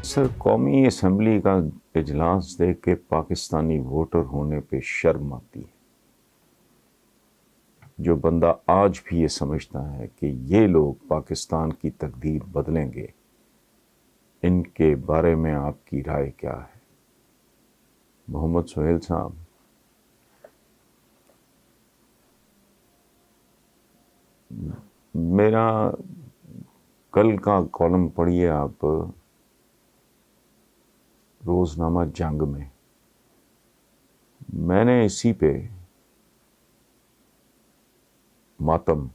سر قومی اسمبلی کا اجلاس دیکھ کے پاکستانی ووٹر ہونے پہ شرم آتی ہے. جو بندہ آج بھی یہ سمجھتا ہے کہ یہ لوگ پاکستان کی تقدیر بدلیں گے، ان کے بارے میں آپ کی رائے کیا ہے؟ محمد سہیل صاحب، میرا کل کا کالم پڑھیے آپ روزنامہ جنگ میں نے اسی پہ ماتم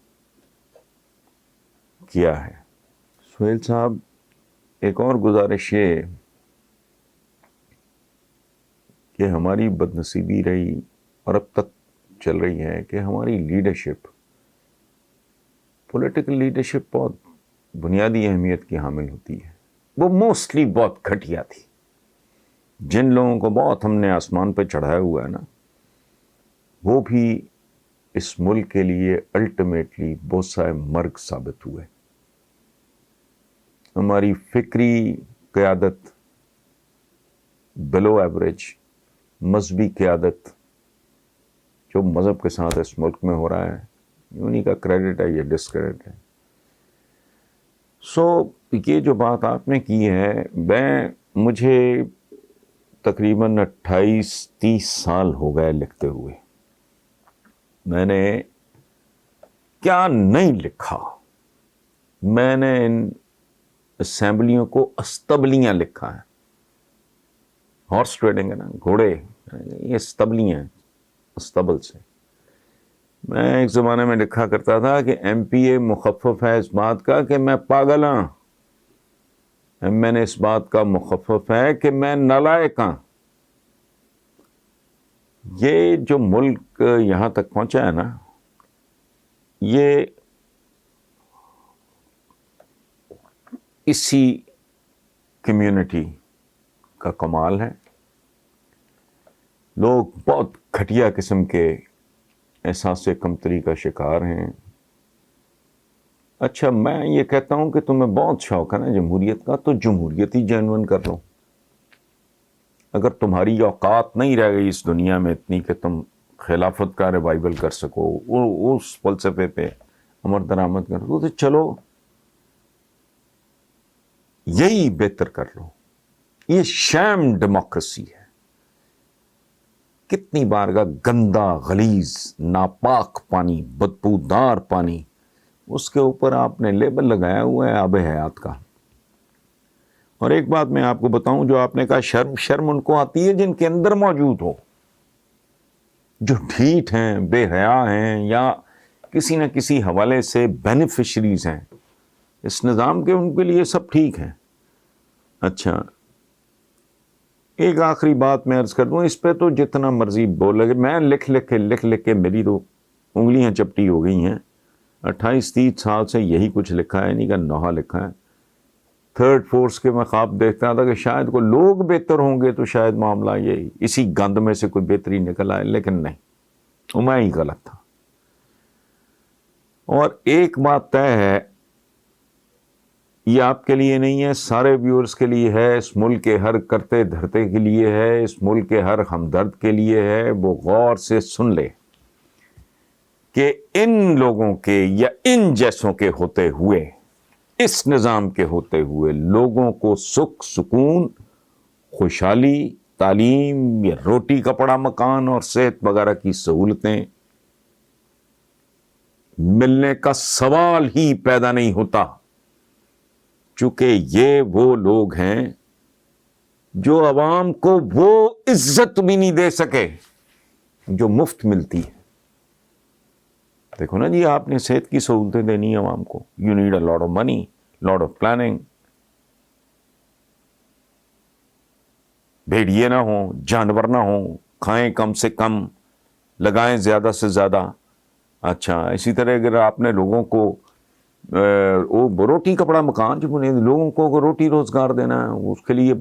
کیا ہے. سہیل صاحب، ایک اور گزارش یہ کہ ہماری بدنصیبی رہی اور اب تک چل رہی ہے کہ ہماری لیڈرشپ، پولیٹیکل لیڈرشپ بہت بنیادی اہمیت کی حامل ہوتی ہے. وہ موسٹلی بہت گھٹیا تھی. جن لوگوں کو بہت ہم نے آسمان پہ چڑھایا ہوا ہے نا، وہ بھی اس ملک کے لیے الٹیمیٹلی بوسہ مرگ ثابت ہوئے. ہماری فکری قیادت بلو ایوریج، مذہبی قیادت جو مذہب کے ساتھ اس ملک میں ہو رہا ہے، انہی کا کریڈٹ ہے، یہ ڈسکریڈٹ ہے. یہ جو بات آپ نے کی ہے، مجھے تقریباً 28-30 سال ہو گئے لکھتے ہوئے. میں نے کیا نہیں لکھا. میں نے ان اسمبلیوں کو استبلیاں لکھا ہے. ہارس ٹریڈنگ ہے نا، گھوڑے، یہ استبلیاں ہیں، استبل سے. میں ایک زمانے میں لکھا کرتا تھا کہ ایم پی اے مخفف ہے اس بات کا کہ میں پاگل ہوں، ایم این اے اس بات کا مخفف ہے کہ میں نالائق ہوں. یہ جو ملک یہاں تک پہنچا ہے نا، یہ اسی کمیونٹی کا کمال ہے. لوگ بہت گھٹیا قسم کے احساس کمتری کا شکار ہیں. اچھا، میں یہ کہتا ہوں کہ تمہیں بہت شوق ہے نا جمہوریت کا، تو جمہوریت ہی جینون کر لو. اگر تمہاری اوقات نہیں رہ گئی اس دنیا میں اتنی کہ تم خلافت کا ریوائول کر سکو، اس فلسفے پہ عمر درآمد کر سکو، تو چلو یہی بہتر کر لو. یہ شام ڈیموکریسی ہے. کتنی بار کا گندا، غلیظ، ناپاک پانی، بدبودار پانی، اس کے اوپر آپ نے لیبل لگایا ہوا ہے آب حیات کا. اور ایک بات میں آپ کو بتاؤں، جو آپ نے کہا شرم ان کو آتی ہے جن کے اندر موجود ہو، جو ڈھیٹ ہیں، بے حیا ہیں، یا کسی نہ کسی حوالے سے بینیفیشریز ہیں اس نظام کے، ان کے لیے سب ٹھیک ہے. اچھا، ایک آخری بات میں عرض کر دوں، اس پہ تو جتنا مرضی بول لگے. میں لکھ لکھ کے میری تو انگلیاں چپٹی ہو گئی ہیں. 28-30 سال سے یہی کچھ لکھا ہے، نہیں کہ نوحہ لکھا ہے. تھرڈ فورس کے میں خواب دیکھتا تھا کہ شاید کوئی لوگ بہتر ہوں گے تو شاید معاملہ یہ اسی گند میں سے کوئی بہتری نکل آئے، لیکن نہیں، وہ میں ہی غلط تھا. اور ایک بات طے ہے، یہ آپ کے لیے نہیں ہے، سارے ویورز کے لیے ہے، اس ملک کے ہر کرتے دھرتے کے لیے ہے، اس ملک کے ہر ہمدرد کے لیے ہے. وہ غور سے سن لے کہ ان لوگوں کے یا ان جیسوں کے ہوتے ہوئے، اس نظام کے ہوتے ہوئے، لوگوں کو سکھ، سکون، خوشحالی، تعلیم یا روٹی کپڑا مکان اور صحت وغیرہ کی سہولتیں ملنے کا سوال ہی پیدا نہیں ہوتا. چونکہ یہ وہ لوگ ہیں جو عوام کو وہ عزت بھی نہیں دے سکے جو مفت ملتی ہے. دیکھو نا جی، آپ نے صحت کی سہولتیں دینی عوام کو، you need a lot of money, lot of planning. بھیڑیے نہ ہوں، جانور نہ ہوں، کھائیں کم سے کم، لگائیں زیادہ سے زیادہ. اچھا، اسی طرح اگر آپ نے لوگوں کو روٹی کپڑا مکان، جو لوگوں کو روٹی روزگار دینا ہے، اس کے لیے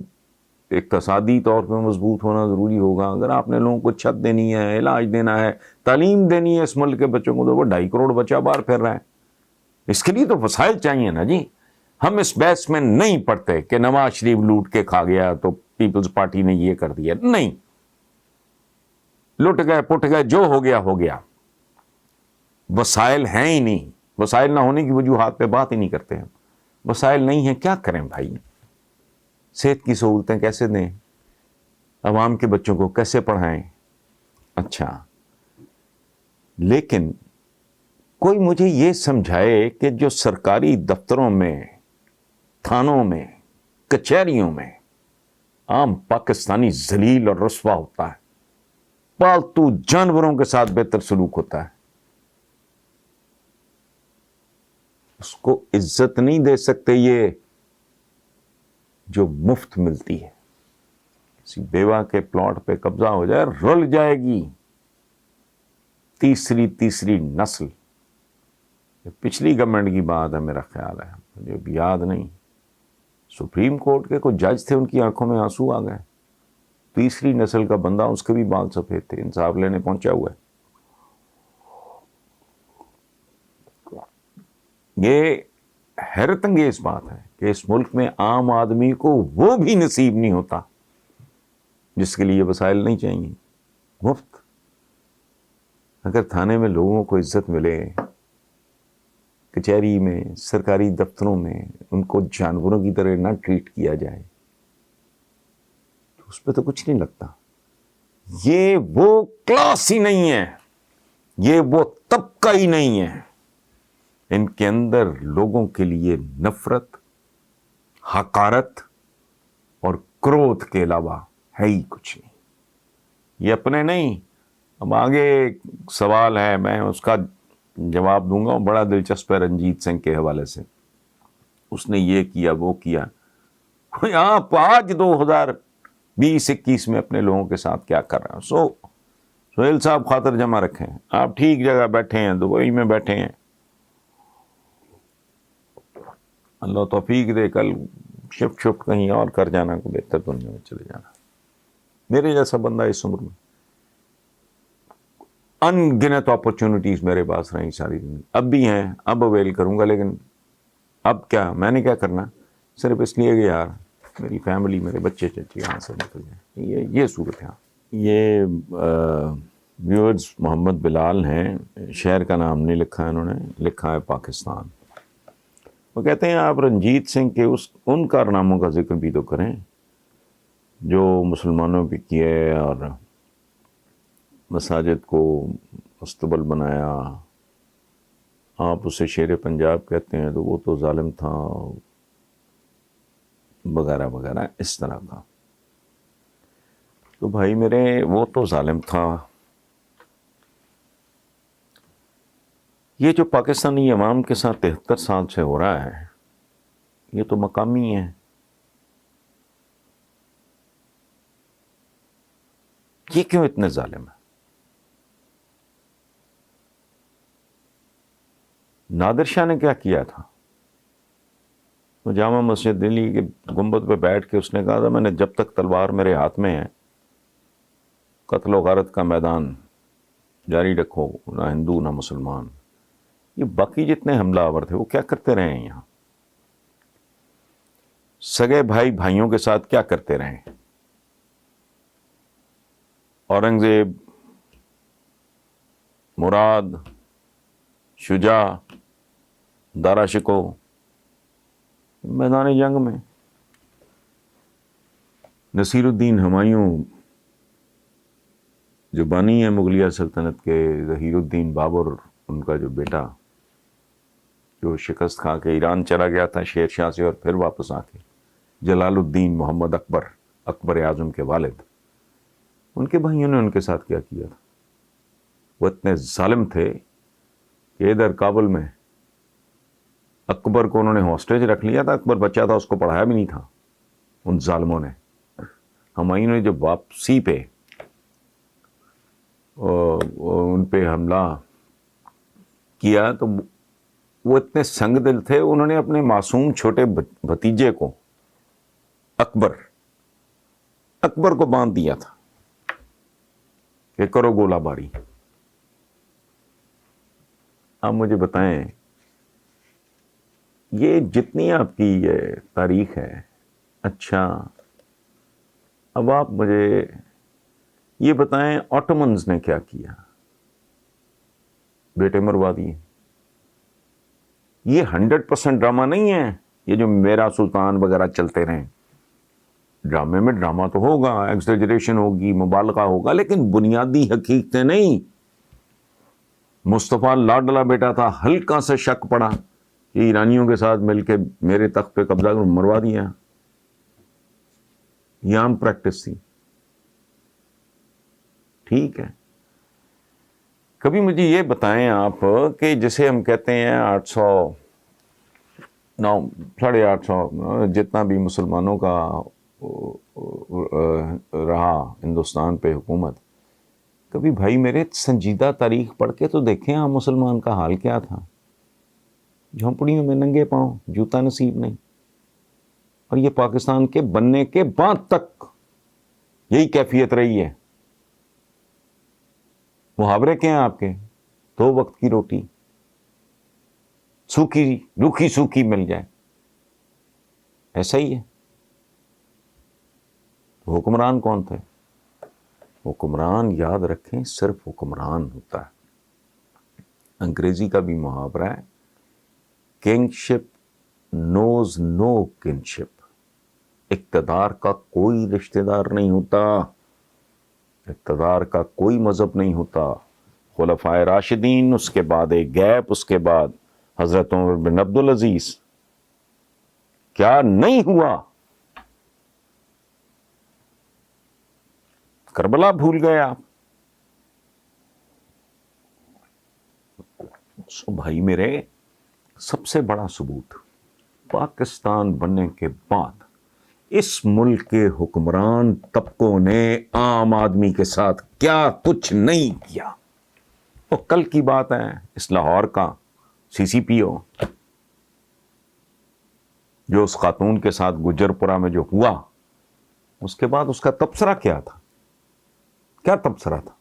اقتصادی طور پہ مضبوط ہونا ضروری ہوگا. اگر آپ نے لوگوں کو چھت دینی ہے، علاج دینا ہے، تعلیم دینی ہے اس ملک کے بچوں کو، تو وہ 2.5 کروڑ بچہ باہر پھر رہا ہے. اس کے لیے تو وسائل چاہیے نا جی. ہم اس بحث میں نہیں پڑتے کہ نواز شریف لوٹ کے کھا گیا تو پیپلز پارٹی نے یہ کر دیا. نہیں, لٹ گئے پٹ گئے, جو ہو گیا ہو گیا. وسائل ہیں ہی نہیں, وسائل نہ ہونے کی وجوہات پہ بات ہی نہیں کرتے ہیں. وسائل نہیں ہیں, کیا کریں بھائی؟ صحت کی سہولتیں کیسے دیں؟ عوام کے بچوں کو کیسے پڑھائیں؟ اچھا, لیکن کوئی مجھے یہ سمجھائے کہ جو سرکاری دفتروں میں, تھانوں میں, کچہریوں میں عام پاکستانی ذلیل اور رسوا ہوتا ہے, پالتو جانوروں کے ساتھ بہتر سلوک ہوتا ہے, اس کو عزت نہیں دے سکتے یہ جو مفت ملتی ہے. کسی بیوہ کے پلاٹ پہ قبضہ ہو جائے, رل جائے گی تیسری نسل. پچھلی گورنمنٹ کی بات ہے میرا خیال ہے, مجھے اب یاد نہیں. سپریم کورٹ کے کوئی جج تھے, ان کی آنکھوں میں آنسو آ گئے. تیسری نسل کا بندہ, اس کے بھی بال سفید تھے, انصاف لینے پہنچا ہوا ہے. یہ حیرت انگیز بات ہے کہ اس ملک میں عام آدمی کو وہ بھی نصیب نہیں ہوتا جس کے لیے وسائل نہیں چاہیے. مفت. اگر تھانے میں لوگوں کو عزت ملے, کچہری میں, سرکاری دفتروں میں ان کو جانوروں کی طرح نہ ٹریٹ کیا جائے, تو اس پہ تو کچھ نہیں لگتا. یہ وہ کلاس ہی نہیں ہے, یہ وہ طبقہ ہی نہیں ہے. ان کے اندر لوگوں کے لیے نفرت, حقارت اور کرودھ کے علاوہ ہے ہی کچھ نہیں. یہ اپنے نہیں. اب آگے سوال ہے, میں اس کا جواب دوں گا, بڑا دلچسپ ہے رنجیت سنگھ کے حوالے سے. اس نے یہ کیا, وہ کیا. آپ آج 2020-21 میں اپنے لوگوں کے ساتھ کیا کر رہے ہیں؟ سہیل صاحب خاطر جمع رکھیں, آپ ٹھیک جگہ بیٹھے ہیں, دبئی میں بیٹھے ہیں, اللہ توفیق دے, کل شفٹ کہیں اور کر جانا, کو بہتر دنیا میں چلے جانا. میرے جیسا بندہ اس عمر میں ان گنت اپرچونٹیز میرے پاس رہیں ساری زندگی, اب بھی ہیں, اب اویل کروں گا. لیکن اب کیا, میں نے کیا کرنا, صرف اس لیے کہ یار میری فیملی, میرے بچے چچے یہاں سے نکل جائیں. یہ صورت ہے. یہ ویورز محمد بلال ہیں, شہر کا نام نہیں لکھا ہے انہوں نے, لکھا ہے پاکستان. وہ کہتے ہیں آپ رنجیت سنگھ کے ان کارناموں کا ذکر بھی تو کریں جو مسلمانوں پہ کیے, اور مساجد کو مستقبل بنایا. آپ اسے شیر پنجاب کہتے ہیں تو وہ تو ظالم تھا, وغیرہ وغیرہ اس طرح کا. تو بھائی میرے, وہ تو ظالم تھا. یہ جو پاکستانی عوام کے ساتھ 73 سال سے ہو رہا ہے, یہ تو مقامی ہے. یہ کیوں اتنے ظالم ہے؟ نادر شاہ نے کیا کیا تھا؟ وہ جامع مسجد دلی کے گنبد پہ بیٹھ کے اس نے کہا تھا, میں نے جب تک تلوار میرے ہاتھ میں ہے قتل و غارت کا میدان جاری رکھو, نہ ہندو نہ مسلمان. یہ باقی جتنے حملہ آور تھے وہ کیا کرتے رہے ہیں یہاں؟ سگے بھائی بھائیوں کے ساتھ کیا کرتے رہے ہیں؟ اورنگزیب, مراد, شجاع, دارا شکو میدان جنگ میں. نصیر الدین ہمایوں جو بانی ہے مغلیہ سلطنت کے, ظہیر الدین بابر ان کا جو بیٹا, جو شکست کھا کے ایران چلا گیا تھا شیر شاہ سے, اور پھر واپس آ کے جلال الدین محمد اکبر, اکبر اعظم کے والد, ان کے بھائیوں نے ان کے ساتھ کیا کیا تھا؟ وہ اتنے ظالم تھے کہ ادھر کابل میں اکبر کو انہوں نے ہاسٹیج رکھ لیا تھا. اکبر بچہ تھا, اس کو پڑھایا بھی نہیں تھا ان ظالموں نے. ہمایوں نے جب واپسی پہ ان پہ حملہ کیا تو وہ اتنے سنگ دل تھے, انہوں نے اپنے معصوم چھوٹے بھتیجے کو اکبر کو باندھ دیا تھا کہ کرو گولہ باری. آپ مجھے بتائیں یہ جتنی آپ کی یہ تاریخ ہے، اچھا اب آپ مجھے یہ بتائیں آٹومنز نے کیا کیا؟ بیٹے مروا دیے. یہ 100% ڈرامہ نہیں ہے، یہ جو میرا سلطان وغیرہ چلتے رہیں. ڈرامے میں ڈرامہ تو ہوگا، ایکسیجریشن ہوگی، مبالغہ ہوگا، لیکن بنیادی حقیقتیں نہیں. مصطفیٰ لاڈلا بیٹا تھا، ہلکا سا شک پڑا کہ ایرانیوں کے ساتھ مل کے میرے تخت پہ قبضہ کر مروا دیا. یہ عام پریکٹس تھی. ٹھیک ہے، کبھی مجھے یہ بتائیں آپ کہ جسے ہم کہتے ہیں 800 850 جتنا بھی مسلمانوں کا رہا ہندوستان پہ حکومت، کبھی بھائی میرے سنجیدہ تاریخ پڑھ کے تو دیکھیں آپ مسلمان کا حال کیا تھا. جھونپڑیوں میں ننگے پاؤں، جوتا نصیب نہیں. اور یہ پاکستان کے بننے کے بعد تک یہی کیفیت رہی ہے. محاورے کیا ہیں آپ کے؟ 2 وقت کی روٹی سوکھی روکھی سوکھی مل جائے، ایسا ہی ہے. حکمران کون تھے؟ حکمران یاد رکھیں صرف حکمران ہوتا ہے. انگریزی کا بھی محاورہ ہے، کنگ شپ نوز نو کنشپ. اقتدار کا کوئی رشتہ دار نہیں ہوتا، اقتدار کا کوئی مذہب نہیں ہوتا. خلفائے راشدین، اس کے بعد ایک گیپ، اس کے بعد حضرت عمر بن عبدالعزیز. کیا نہیں ہوا؟ کربلا بھول گئے آپ. سو بھائی میرے، سب سے بڑا ثبوت پاکستان بننے کے بعد اس ملک کے حکمران طبقوں نے عام آدمی کے ساتھ کیا کچھ نہیں کیا. وہ کل کی بات ہے، اس لاہور کا CCPO جو اس خاتون کے ساتھ گجرپورہ میں جو ہوا، اس کے بعد اس کا تبصرہ کیا تھا؟ کیا تبصرہ تھا؟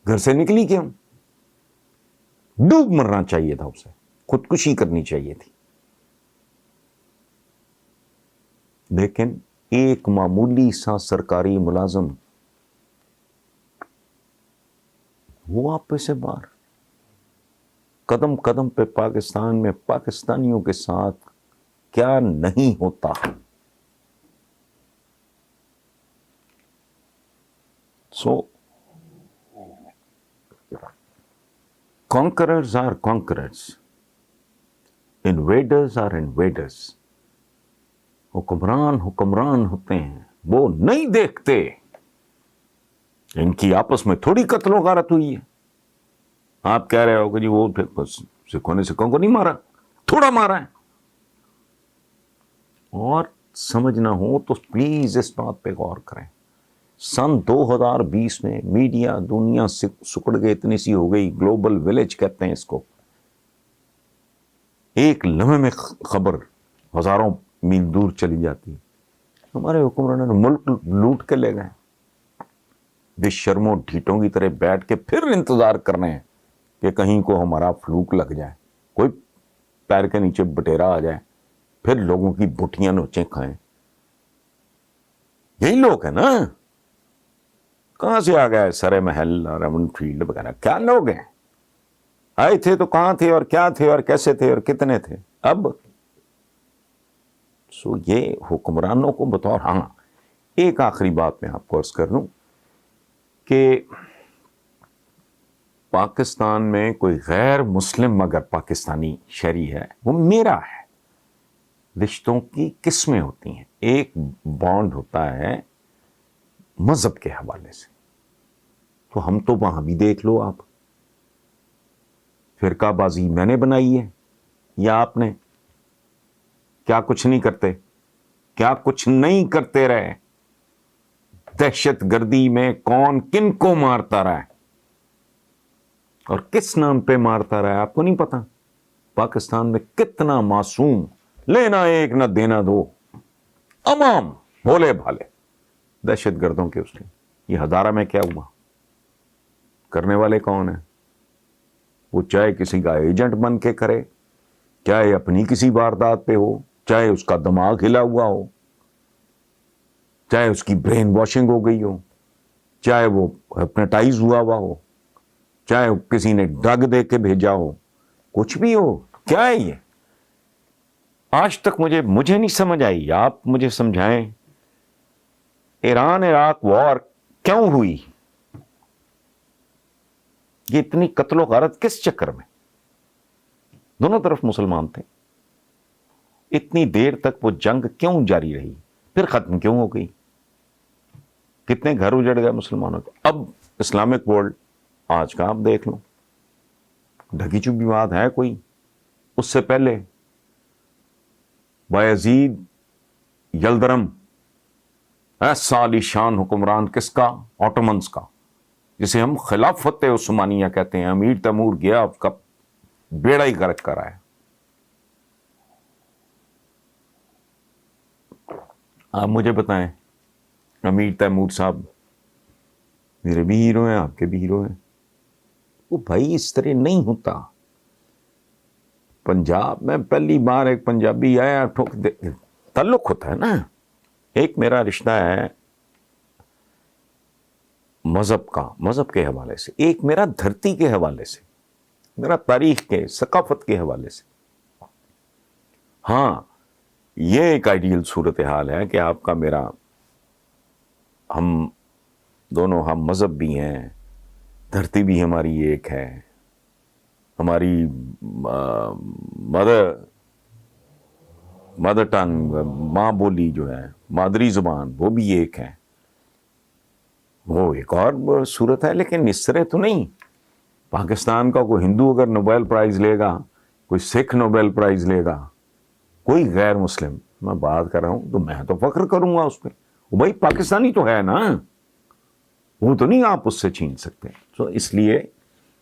گھر سے نکلی کیوں؟ ڈوب مرنا چاہیے تھا اسے، خودکشی کرنی چاہیے تھی. لیکن ایک معمولی سا سرکاری ملازم وہ آپ پہ سے باہر. قدم قدم پہ پاکستان میں پاکستانیوں کے ساتھ کیا نہیں ہوتا. سو conquerors are conquerors, invaders are invaders. حکمران ہوتے ہیں، وہ نہیں دیکھتے ان کی آپس میں تھوڑی قتل و غارت ہوئی ہے. آپ کہہ رہے ہو کہ جی وہ سکھوں نے سکھوں کو نہیں مارا، تھوڑا مارا ہے. اور سمجھنا ہو تو پلیز اس بات پہ غور کریں. سن 2020 میں میڈیا دنیا سے سکڑ کے اتنی سی ہو گئی، گلوبل ولیج کہتے ہیں اس کو. ایک لمحے میں خبر ہزاروں میل دور چلی جاتی. ہمارے حکمرانوں نے ملک لوٹ کے لے گئے. بے شرموں ڈھیٹوں کی طرح بیٹھ کے پھر انتظار کر رہے ہیں کہ کہیں کو ہمارا فلوک لگ جائے، کوئی پیر کے نیچے بٹیرا آ جائے، پھر لوگوں کی بٹیاں نوچیں کھائیں. یہی لوگ ہیں نا. کہاں سے آ گئے سرے محل اور امن فیلڈ وغیرہ؟ کیا لوگ ہیں؟ آئے تھے تو کہاں تھے اور کیا تھے اور کیسے تھے اور کتنے تھے؟ اب سو یہ حکمرانوں کو بطور. ہاں ایک آخری بات میں آپ کو عرض کر لوں کہ پاکستان میں کوئی غیر مسلم اگر پاکستانی شہری ہے، وہ میرا ہے. رشتوں کی قسمیں ہوتی ہیں. ایک بانڈ ہوتا ہے مذہب کے حوالے سے. تو ہم تو وہاں بھی دیکھ لو آپ، فرقہ بازی میں نے بنائی ہے یا آپ نے؟ کیا کچھ نہیں کرتے؟ کیا کچھ نہیں کرتے رہے؟ دہشت گردی میں کون کن کو مارتا رہا ہے اور کس نام پہ مارتا رہا ہے آپ کو نہیں پتا؟ پاکستان میں کتنا معصوم، لینا ایک نہ دینا دو، عوام بھولے بھالے دہشت گردوں کے اس نے. یہ ہزارہ میں کیا ہوا؟ کرنے والے کون ہیں؟ وہ چاہے کسی کا ایجنٹ بن کے کرے، چاہے اپنی کسی واردات پہ ہو، چاہے اس کا دماغ ہلا ہوا ہو، چاہے اس کی برین واشنگ ہو گئی ہو، چاہے وہ ہپنوٹائز ہوا ہو، چاہے کسی نے ڈرگ دے کے بھیجا ہو، کچھ بھی ہو، کیا ہے یہ؟ آج تک مجھے نہیں سمجھ آئی، آپ مجھے سمجھائیں، ایران عراق وار کیوں ہوئی؟ یہ اتنی قتل و غارت کس چکر میں؟ دونوں طرف مسلمان تھے، اتنی دیر تک وہ جنگ کیوں جاری رہی؟ پھر ختم کیوں ہو گئی؟ کتنے گھر اجڑ گئے مسلمانوں کے؟ اب اسلامک ورلڈ آج کا آپ دیکھ لو، ڈھکی چپی بات ہے کوئی؟ اس سے پہلے بایزید یلدرم، ایسا عالی شان حکمران کس کا؟ آٹومنز کا، جسے ہم خلافت عثمانیہ کہتے ہیں۔ امیر تیمور گیا، اس کا بیڑا ہی غرق کرایا۔ آپ مجھے بتائیں، امیر تیمور صاحب میرے بھی ہیرو ہیں، آپ کے بھی ہیرو ہیں، وہ بھائی اس طرح نہیں ہوتا۔ پنجاب میں پہلی بار ایک پنجابی آیا، تعلق ہوتا ہے نا، ایک میرا رشتہ ہے مذہب کا، مذہب کے حوالے سے، ایک میرا دھرتی کے حوالے سے، میرا تاریخ کے، ثقافت کے حوالے سے۔ ہاں، یہ ایک آئیڈیل صورتحال ہے کہ آپ کا میرا، ہم دونوں ہم مذہب بھی ہیں، دھرتی بھی ہماری ایک ہے، ہماری مدر ٹنگ، ماں بولی جو ہے، مادری زبان، وہ بھی ایک ہے، وہ ایک اور صورت ہے۔ لیکن اس طرح تو نہیں۔ پاکستان کا کوئی ہندو اگر نوبیل پرائز لے گا، کوئی سکھ نوبیل پرائز لے گا، کوئی غیر مسلم، میں بات کر رہا ہوں تو میں تو فخر کروں گا اس پہ، وہ بھائی پاکستانی تو ہے نا، وہ تو نہیں آپ اس سے چھین سکتے۔ تو اس لیے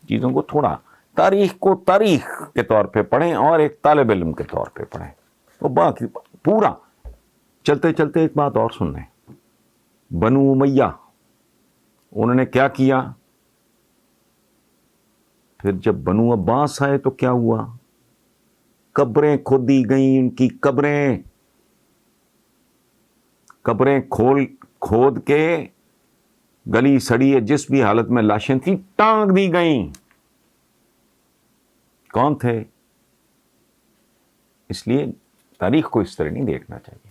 چیزوں کو تھوڑا، تاریخ کو تاریخ کے طور پہ پڑھیں اور ایک طالب علم کے طور پہ پڑھیں۔ وہ باقی پورا چلتے چلتے ایک بات اور سن لیں، بنو امیہ انہوں نے کیا کیا؟ پھر جب بنو عباس آئے تو کیا ہوا؟ قبریں کھودی گئیں، ان کی قبریں کھود کے گلی سڑی جس بھی حالت میں لاشیں تھیں ٹانگ دی گئیں۔ کون تھے؟ اس لیے تاریخ کو اس طرح نہیں دیکھنا چاہیے۔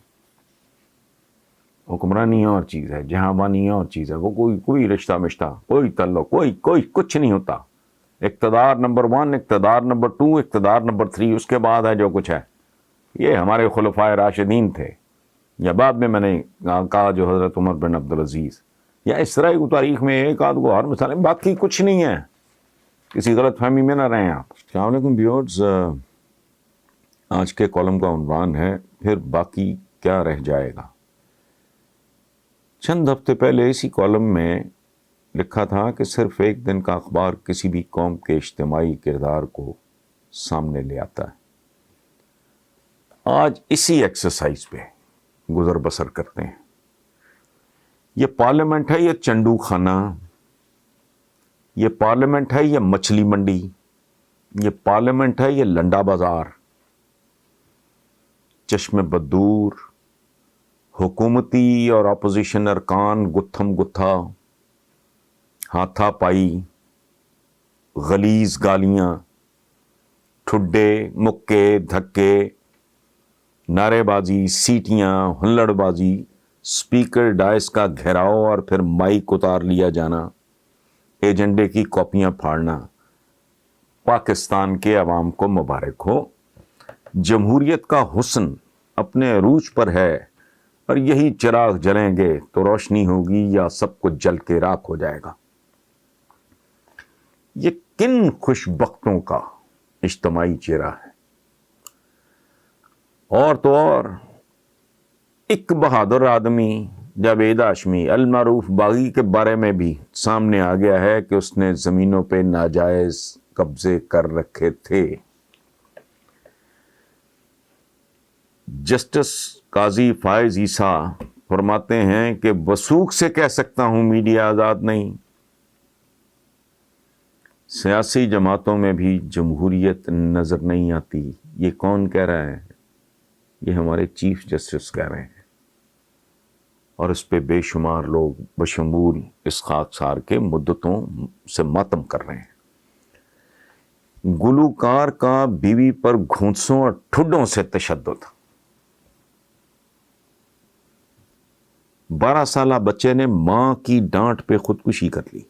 حکمرانی اور چیز ہے، جہاں بانی اور چیز ہے، وہ کوئی رشتہ مشتہ، کوئی تعلق، کوئی کچھ نہیں ہوتا۔ اقتدار نمبر 1، اقتدار نمبر 2، اقتدار نمبر 3، اس کے بعد ہے جو کچھ ہے۔ یہ ہمارے خلفائے راشدین تھے، یا بعد میں نے کہا جو حضرت عمر بن عبدالعزیز، یا اس طرح کی تاریخ میں ایک آدھ کو ہر مثال، باقی کچھ نہیں ہے۔ کسی غلط فہمی میں نہ رہیں آپ۔ السلام علیکم ویورز، آج کے کالم کا عنوان ہے پھر باقی کیا رہ جائے گا۔ چند ہفتے پہلے اسی کالم میں لکھا تھا کہ صرف ایک دن کا اخبار کسی بھی قوم کے اجتماعی کردار کو سامنے لے آتا ہے۔ آج اسی ایکسرسائز پہ گزر بسر کرتے ہیں۔ یہ پارلیمنٹ ہے، یہ چنڈو خانہ، یہ پارلیمنٹ ہے، یہ مچھلی منڈی، یہ پارلیمنٹ ہے، یہ لنڈا بازار، چشم بدور، حکومتی اور اپوزیشن ارکان گتھم گتھا، ہاتھا پائی، غلیظ گالیاں، ٹھڈے، مکے، دھکے، نعرے بازی، سیٹیاں، ہلڑ بازی، اسپیکر ڈائس کا گھیراؤ اور پھر مائک اتار لیا جانا، ایجنڈے کی کاپیاں پھاڑنا۔ پاکستان کے عوام کو مبارک ہو، جمہوریت کا حسن اپنے عروج پر ہے، اور یہی چراغ جلیں گے تو روشنی ہوگی یا سب کچھ جل کے راکھ ہو جائے گا۔ یہ کن خوش بختوں کا اجتماعی چہرہ ہے۔ اور تو اور ایک بہادر آدمی جاوید ہاشمی المعروف باغی کے بارے میں بھی سامنے آ گیا ہے کہ اس نے زمینوں پہ ناجائز قبضے کر رکھے تھے۔ جسٹس قاضی فائز عیسیٰ فرماتے ہیں کہ وثوق سے کہہ سکتا ہوں میڈیا آزاد نہیں۔ سیاسی جماعتوں میں بھی جمہوریت نظر نہیں آتی، یہ کون کہہ رہا ہے؟ یہ ہمارے چیف جسٹس کہہ رہے ہیں، اور اس پہ بے شمار لوگ بشمول اس خاکسار کے مدتوں سے ماتم کر رہے ہیں۔ گلوکار کا بیوی پر گھونسوں اور ٹھڈوں سے تشدد، 12 سالہ بچے نے ماں کی ڈانٹ پہ خودکشی کر لی۔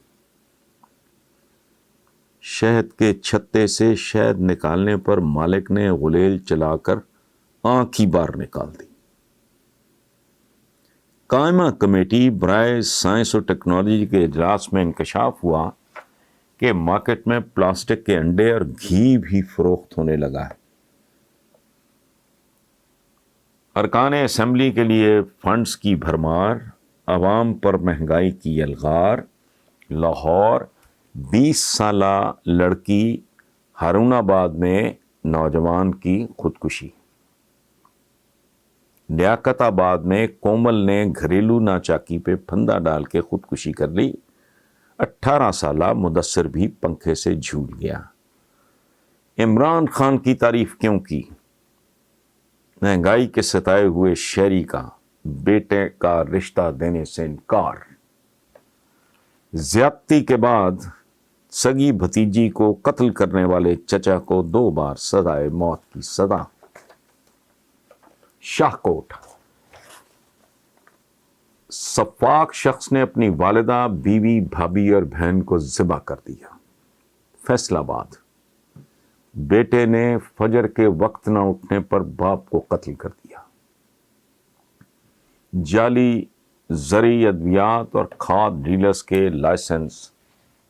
شہد کے چھتے سے شہد نکالنے پر مالک نے غلیل چلا کر آنکھ ہی باہر نکال دی۔ قائمہ کمیٹی برائے سائنس اور ٹیکنالوجی کے اجلاس میں انکشاف ہوا کہ مارکیٹ میں پلاسٹک کے انڈے اور گھی بھی فروخت ہونے لگا ہے۔ ارکان اسمبلی کے لیے فنڈز کی بھرمار، عوام پر مہنگائی کی یلغار۔ لاہور، 20 سالہ لڑکی ہارون آباد میں نوجوان کی خودکشی۔ لیاقت آباد میں کومل نے گھریلو ناچاکی پہ پھندا ڈال کے خودکشی کر لی۔ 18 سالہ مدثر بھی پنکھے سے جھول گیا۔ عمران خان کی تعریف کیوں کی؟ مہنگائی کے ستائے ہوئے شہری کا بیٹے کا رشتہ دینے سے انکار۔ زیادتی کے بعد سگی بھتیجی کو قتل کرنے والے چچا کو 2 بار سزائے موت کی سزا۔ شاہکوٹ، سفاک شخص نے اپنی والدہ، بیوی، بھابھی اور بہن کو ذبح کر دیا۔ فیصل آباد، بیٹے نے فجر کے وقت نہ اٹھنے پر باپ کو قتل کر دیا۔ جعلی زرعی ادویات اور کھاد ڈیلرز کے لائسنس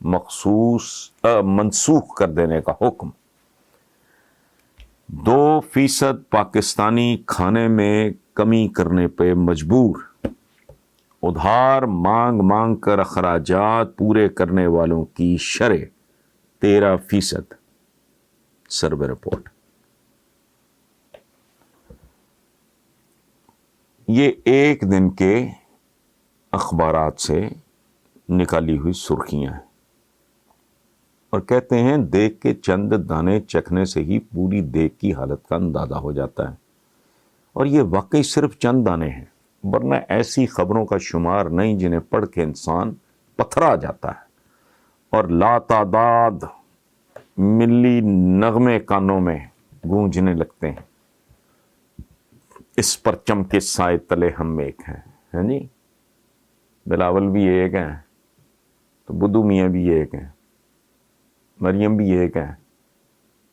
منسوخ کر دینے کا حکم۔ 2% پاکستانی کھانے میں کمی کرنے پہ مجبور۔ ادھار مانگ مانگ کر اخراجات پورے کرنے والوں کی شرح 13%۔ Survey report. یہ ایک دن کے اخبارات سے نکالی ہوئی سرخیاں ہیں، اور کہتے ہیں دیگ کے چند دانے چکھنے سے ہی پوری دیگ کی حالت کا اندازہ ہو جاتا ہے، اور یہ واقعی صرف چند دانے ہیں، ورنہ ایسی خبروں کا شمار نہیں جنہیں پڑھ کے انسان پتھرا جاتا ہے، اور لاتعداد ملی نغمے کانوں میں گونجنے لگتے ہیں۔ اس پرچم کے سائے تلے ہم ایک ہیں، جی، بلاول بھی ایک ہیں، تو بدھو میاں بھی ایک ہیں، مریم بھی ایک ہیں،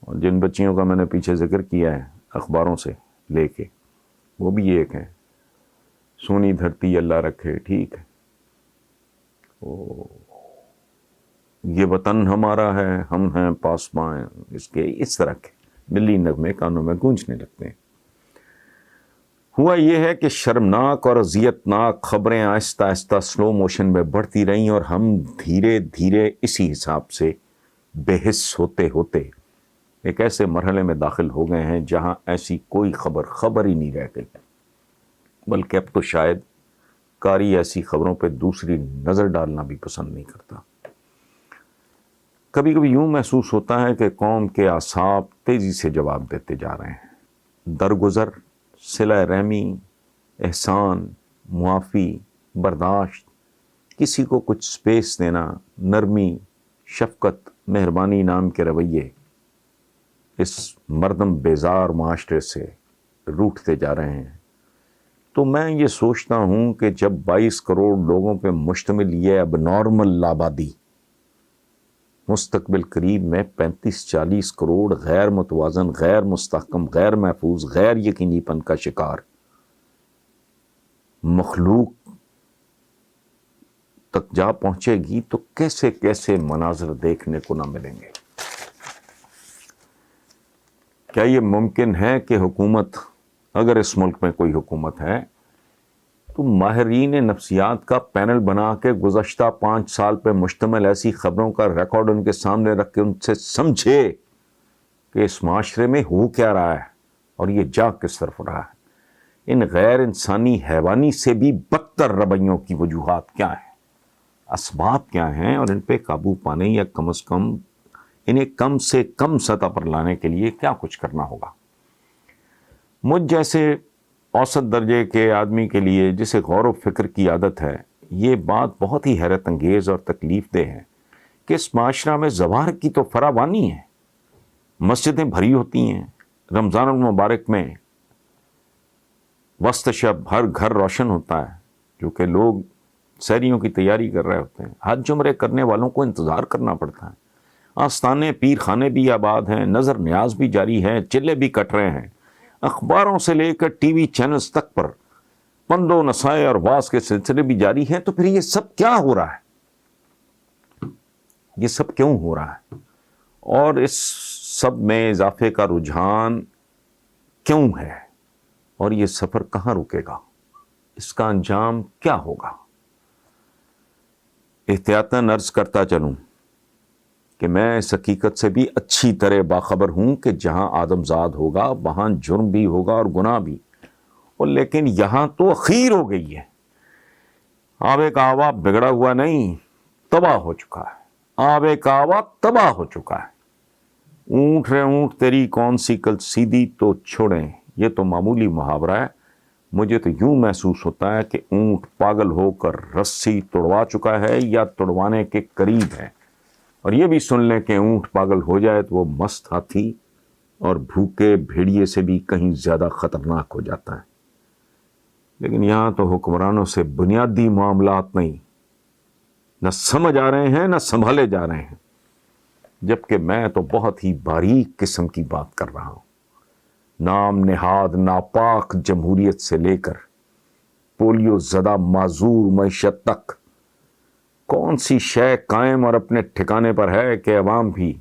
اور جن بچیوں کا میں نے پیچھے ذکر کیا ہے اخباروں سے لے کے، وہ بھی ایک ہیں۔ سونی دھرتی اللہ رکھے، ٹھیک ہے، یہ وطن ہمارا ہے، ہم ہیں پاسباں، اس کے اس طرح کے ملی نغمے کانوں میں گونجنے لگتے ہیں۔ ہوا یہ ہے کہ شرمناک اور اذیتناک خبریں آہستہ آہستہ سلو موشن میں بڑھتی رہیں، اور ہم دھیرے دھیرے اسی حساب سے بے حس ہوتے ہوتے ایک ایسے مرحلے میں داخل ہو گئے ہیں جہاں ایسی کوئی خبر ہی نہیں رہ گئی، بلکہ اب تو شاید قاری ایسی خبروں پہ دوسری نظر ڈالنا بھی پسند نہیں کرتا۔ کبھی کبھی یوں محسوس ہوتا ہے کہ قوم کے اعصاب تیزی سے جواب دیتے جا رہے ہیں۔ درگزر، صلہ رحمی، احسان، معافی، برداشت، کسی کو کچھ سپیس دینا، نرمی، شفقت، مہربانی نام کے رویے اس مردم بیزار معاشرے سے روٹھتے جا رہے ہیں۔ تو میں یہ سوچتا ہوں کہ جب 22 کروڑ لوگوں پہ مشتمل یہ اب نارمل آبادی مستقبل قریب میں 35-40 کروڑ غیر متوازن، غیر مستحکم، غیر محفوظ، غیر یقینی پن کا شکار مخلوق تک جا پہنچے گی، تو کیسے کیسے مناظر دیکھنے کو نہ ملیں گے۔ کیا یہ ممکن ہے کہ حکومت، اگر اس ملک میں کوئی حکومت ہے، تو ماہرین نفسیات کا پینل بنا کے گزشتہ 5 سال پہ مشتمل ایسی خبروں کا ریکارڈ ان کے سامنے رکھ کے ان سے سمجھے کہ اس معاشرے میں ہو کیا رہا ہے اور یہ جا کس طرف رہا ہے، ان غیر انسانی حیوانی سے بھی بدتر رویوں کی وجوہات کیا ہیں، اسباب کیا ہیں، اور ان پہ قابو پانے یا کم از کم انہیں کم سے کم سطح پر لانے کے لیے کیا کچھ کرنا ہوگا۔ مجھ جیسے اوسط درجے کے آدمی کے لیے جسے غور و فکر کی عادت ہے، یہ بات بہت ہی حیرت انگیز اور تکلیف دہ ہے کہ اس معاشرہ میں زوار کی تو فراوانی ہے، مسجدیں بھری ہوتی ہیں، رمضان المبارک میں وسط شب ہر گھر روشن ہوتا ہے، کیونکہ لوگ سحریوں کی تیاری کر رہے ہوتے ہیں، حج عمرے کرنے والوں کو انتظار کرنا پڑتا ہے، آستانے پیر خانے بھی آباد ہیں، نظر نیاز بھی جاری ہے، چلے بھی کٹ رہے ہیں، اخباروں سے لے کر ٹی وی چینلز تک پر پند و نصائح اور واعظ کے سلسلے بھی جاری ہیں۔ تو پھر یہ سب کیا ہو رہا ہے؟ یہ سب کیوں ہو رہا ہے؟ اور اس سب میں اضافے کا رجحان کیوں ہے؟ اور یہ سفر کہاں رکے گا؟ اس کا انجام کیا ہوگا؟ احتیاطاً عرض کرتا چلوں کہ میں اس حقیقت سے بھی اچھی طرح باخبر ہوں کہ جہاں آدم زاد ہوگا وہاں جرم بھی ہوگا اور گناہ بھی، اور لیکن یہاں تو اخیر ہو گئی ہے۔ آب کعبہ بگڑا ہوا نہیں، تباہ ہو چکا ہے، آب کعبہ تباہ ہو چکا ہے۔ اونٹ رے اونٹ تیری کون سی کل سیدھی تو چھوڑیں، یہ تو معمولی محاورہ ہے۔ مجھے تو یوں محسوس ہوتا ہے کہ اونٹ پاگل ہو کر رسی توڑوا چکا ہے یا توڑوانے کے قریب ہے، اور یہ بھی سن لیں کہ اونٹ پاگل ہو جائے تو وہ مست ہاتھی اور بھوکے بھیڑیے سے بھی کہیں زیادہ خطرناک ہو جاتا ہے۔ لیکن یہاں تو حکمرانوں سے بنیادی معاملات نہیں، نہ سمجھ آ رہے ہیں نہ سنبھالے جا رہے ہیں، جبکہ میں تو بہت ہی باریک قسم کی بات کر رہا ہوں۔ نام نہاد ناپاک جمہوریت سے لے کر پولیو زدہ معذور معیشت تک کون سی شے قائم اور اپنے ٹھکانے پر ہے کہ عوام بھی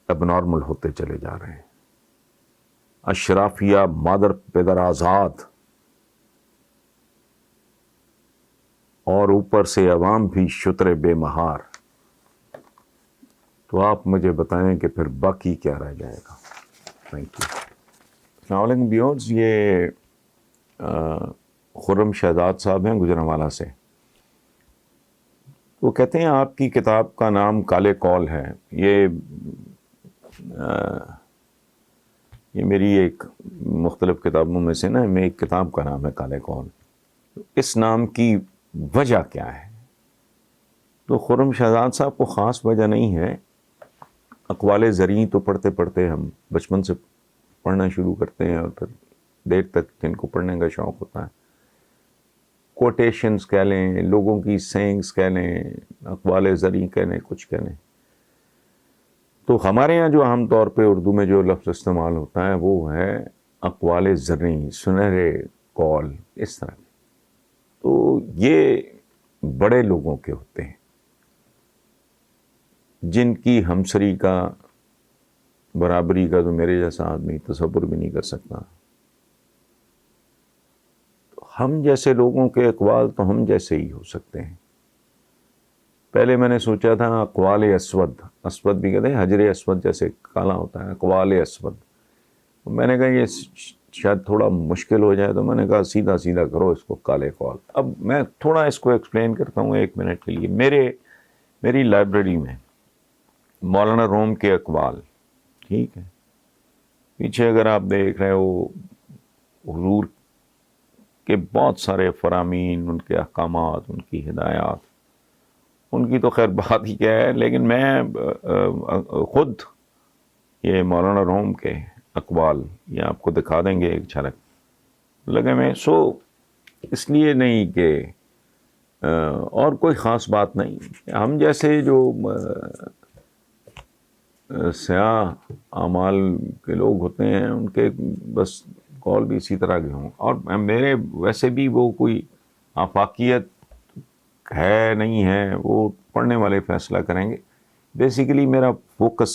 اب نارمل ہوتے چلے جا رہے ہیں۔ اشرافیہ مادر پدر آزاد، اور اوپر سے عوام بھی شتر بے مہار۔ تو آپ مجھے بتائیں کہ پھر باقی کیا رہ جائے گا؟ Thank you. السلام علیکم ویورز، یہ خرم شہزاد صاحب ہیں گجرانوالہ سے۔ وہ کہتے ہیں آپ کی کتاب کا نام کالے کول ہے۔ یہ میری ایک مختلف کتابوں میں سے نا، میں ایک کتاب کا نام ہے کالے کول۔ اس نام کی وجہ کیا ہے؟ تو خرم شہزاد صاحب کو خاص وجہ نہیں ہے۔ اقوال زرعی تو پڑھتے پڑھتے ہم بچپن سے پڑھنا شروع کرتے ہیں، اور پھر دیر تک جن کو پڑھنے کا شوق ہوتا ہے، کوٹیشنز کہہ لیں، لوگوں کی سینگز کہہ لیں، اقوال زرعی کہہ لیں، کچھ کہہ لیں۔ تو ہمارے یہاں جو عام طور پہ اردو میں جو لفظ استعمال ہوتا ہے وہ ہے اقوال زرعی، سنہرے قول، اس طرح کے۔ تو یہ بڑے لوگوں کے ہوتے ہیں جن کی ہمسری کا، برابری کا تو میرے جیسا آدمی تصور بھی نہیں کر سکتا۔ ہم جیسے لوگوں کے اقوال تو ہم جیسے ہی ہو سکتے ہیں۔ پہلے میں نے سوچا تھا اقوال اسود، اسود بھی کہتے ہیں، حجر اسود جیسے کالا ہوتا ہے، اقوال اسود۔ میں نے کہا یہ شاید تھوڑا مشکل ہو جائے، تو میں نے کہا سیدھا سیدھا کرو اس کو کالے کول۔ اب میں تھوڑا اس کو ایکسپلین کرتا ہوں 1 منٹ کے لیے۔ میری لائبریری میں مولانا روم کے اقوال، ٹھیک ہے، پیچھے اگر آپ دیکھ رہے ہو حضور کے بہت سارے فرامین، ان کے احکامات، ان کی ہدایات، ان کی تو خیر بات ہی کیا ہے، لیکن میں خود یہ مولانا روم کے اقوال یہ آپ کو دکھا دیں گے ایک جھلک لگے میں۔ سو اس لیے نہیں کہ اور کوئی خاص بات نہیں، ہم جیسے جو سیاہ اعمال کے لوگ ہوتے ہیں ان کے بس قول بھی اسی طرح کے ہوں، اور میرے ویسے بھی وہ کوئی آفاقیت ہے نہیں ہے، وہ پڑھنے والے فیصلہ کریں گے۔ بیسیکلی میرا فوکس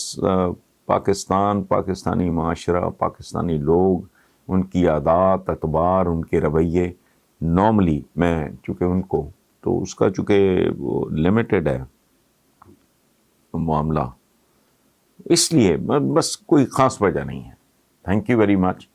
پاکستان، پاکستانی معاشرہ، پاکستانی لوگ، ان کی عادات، اعتبار، ان کے رویے، نارملی میں چونکہ ان کو تو اس کا چونکہ وہ لمیٹڈ ہے معاملہ، اس لیے بس کوئی خاص وجہ نہیں ہے۔ Thank you very much.